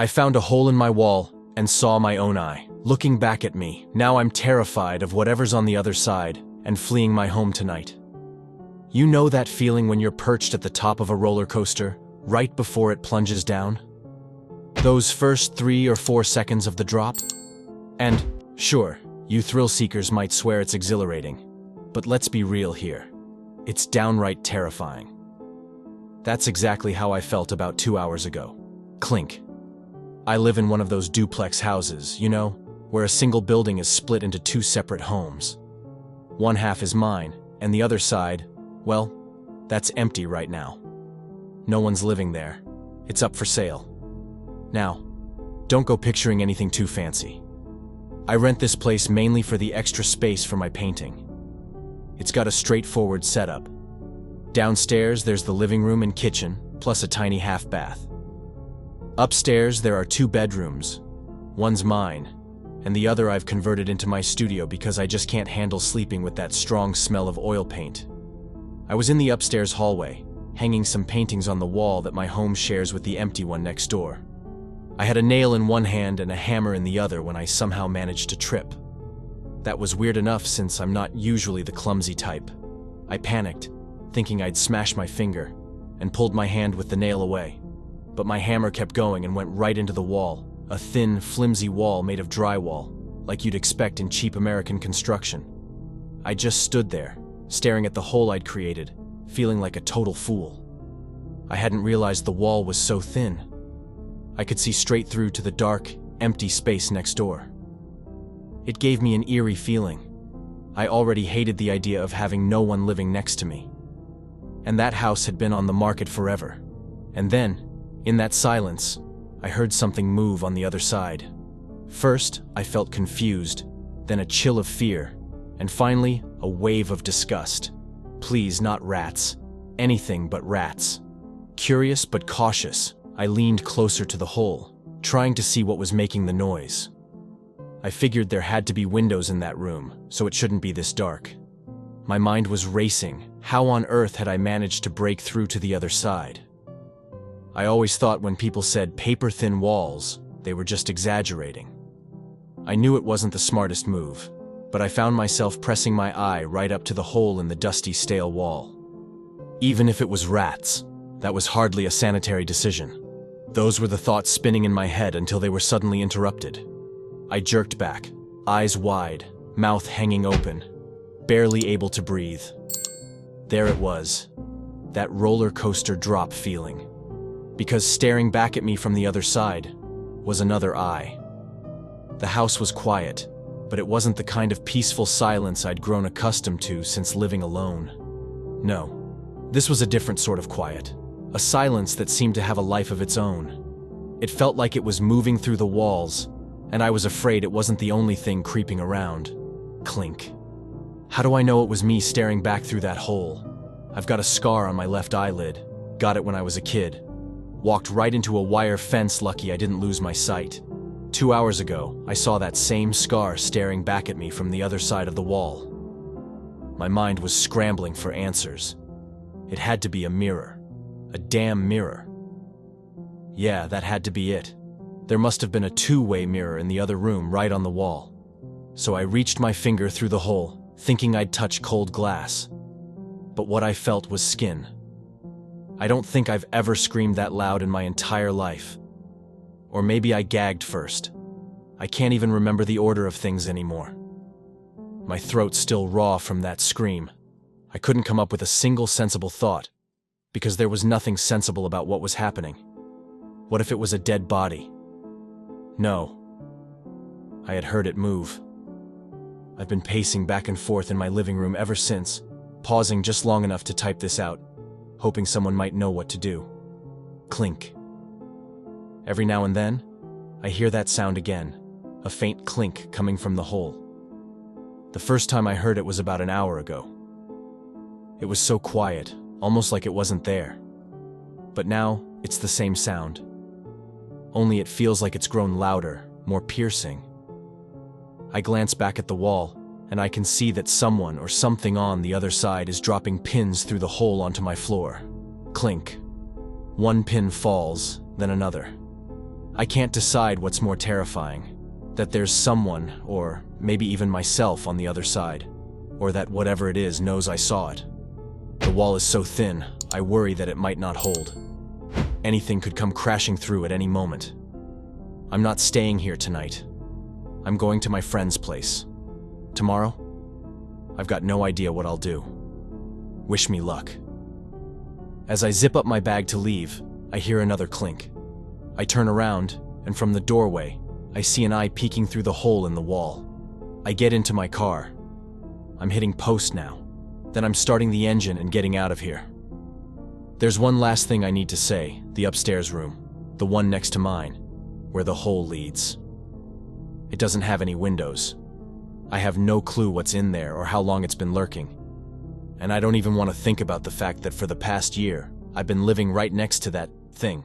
I found a hole in my wall and saw my own eye, looking back at me. Now I'm terrified of whatever's on the other side and fleeing my home tonight. You know that feeling when you're perched at the top of a roller coaster, right before it plunges down? Those first 3 or 4 seconds of the drop? And, sure, you thrill seekers might swear it's exhilarating, but let's be real here. It's downright terrifying. That's exactly how I felt about 2 hours ago. Clink. I live in one of those duplex houses, you know, where a single building is split into 2 separate homes. One half is mine, and the other side, well, that's empty right now. No one's living there. It's up for sale. Now, don't go picturing anything too fancy. I rent this place mainly for the extra space for my painting. It's got a straightforward setup. Downstairs, there's the living room and kitchen, plus a tiny half bath. Upstairs, there are 2 bedrooms. One's mine, and the other I've converted into my studio because I just can't handle sleeping with that strong smell of oil paint. I was in the upstairs hallway, hanging some paintings on the wall that my home shares with the empty one next door. I had a nail in one hand and a hammer in the other when I somehow managed to trip. That was weird enough since I'm not usually the clumsy type. I panicked, thinking I'd smash my finger, and pulled my hand with the nail away. But my hammer kept going and went right into the wall, a thin, flimsy wall made of drywall, like you'd expect in cheap American construction. I just stood there, staring at the hole I'd created, feeling like a total fool. I hadn't realized the wall was so thin. I could see straight through to the dark, empty space next door. It gave me an eerie feeling. I already hated the idea of having no one living next to me. And that house had been on the market forever. And then, in that silence, I heard something move on the other side. First, I felt confused, then a chill of fear, and finally, a wave of disgust. Please, not rats. Anything but rats. Curious but cautious, I leaned closer to the hole, trying to see what was making the noise. I figured there had to be windows in that room, so it shouldn't be this dark. My mind was racing. How on earth had I managed to break through to the other side? I always thought when people said paper-thin walls, they were just exaggerating. I knew it wasn't the smartest move, but I found myself pressing my eye right up to the hole in the dusty, stale wall. Even if it was rats, that was hardly a sanitary decision. Those were the thoughts spinning in my head until they were suddenly interrupted. I jerked back, eyes wide, mouth hanging open, barely able to breathe. There it was, that roller coaster drop feeling. Because staring back at me from the other side was another eye. The house was quiet, but it wasn't the kind of peaceful silence I'd grown accustomed to since living alone. No, this was a different sort of quiet. A silence that seemed to have a life of its own. It felt like it was moving through the walls, and I was afraid it wasn't the only thing creeping around. Clink. How do I know it was me staring back through that hole? I've got a scar on my left eyelid. Got it when I was a kid. Walked right into a wire fence, lucky I didn't lose my sight. 2 hours ago, I saw that same scar staring back at me from the other side of the wall. My mind was scrambling for answers. It had to be a mirror. A damn mirror. Yeah, that had to be it. There must have been a 2-way mirror in the other room right on the wall. So I reached my finger through the hole, thinking I'd touch cold glass. But what I felt was skin. I don't think I've ever screamed that loud in my entire life. Or maybe I gagged first. I can't even remember the order of things anymore. My throat's still raw from that scream. I couldn't come up with a single sensible thought, because there was nothing sensible about what was happening. What if it was a dead body? No. I had heard it move. I've been pacing back and forth in my living room ever since, pausing just long enough to type this out, hoping someone might know what to do. Clink. Every now and then, I hear that sound again, a faint clink coming from the hole. The first time I heard it was about an hour ago. It was so quiet, almost like it wasn't there. But now, it's the same sound. Only it feels like it's grown louder, more piercing. I glance back at the wall, and I can see that someone or something on the other side is dropping pins through the hole onto my floor. Clink. One pin falls, then another. I can't decide what's more terrifying. That there's someone, or maybe even myself, on the other side. Or that whatever it is knows I saw it. The wall is so thin, I worry that it might not hold. Anything could come crashing through at any moment. I'm not staying here tonight. I'm going to my friend's place. Tomorrow? I've got no idea what I'll do. Wish me luck. As I zip up my bag to leave, I hear another clink. I turn around, and from the doorway, I see an eye peeking through the hole in the wall. I get into my car. I'm hitting post now. Then I'm starting the engine and getting out of here. There's one last thing I need to say, the upstairs room, the one next to mine, where the hole leads. It doesn't have any windows. I have no clue what's in there or how long it's been lurking. And I don't even want to think about the fact that for the past year, I've been living right next to that thing.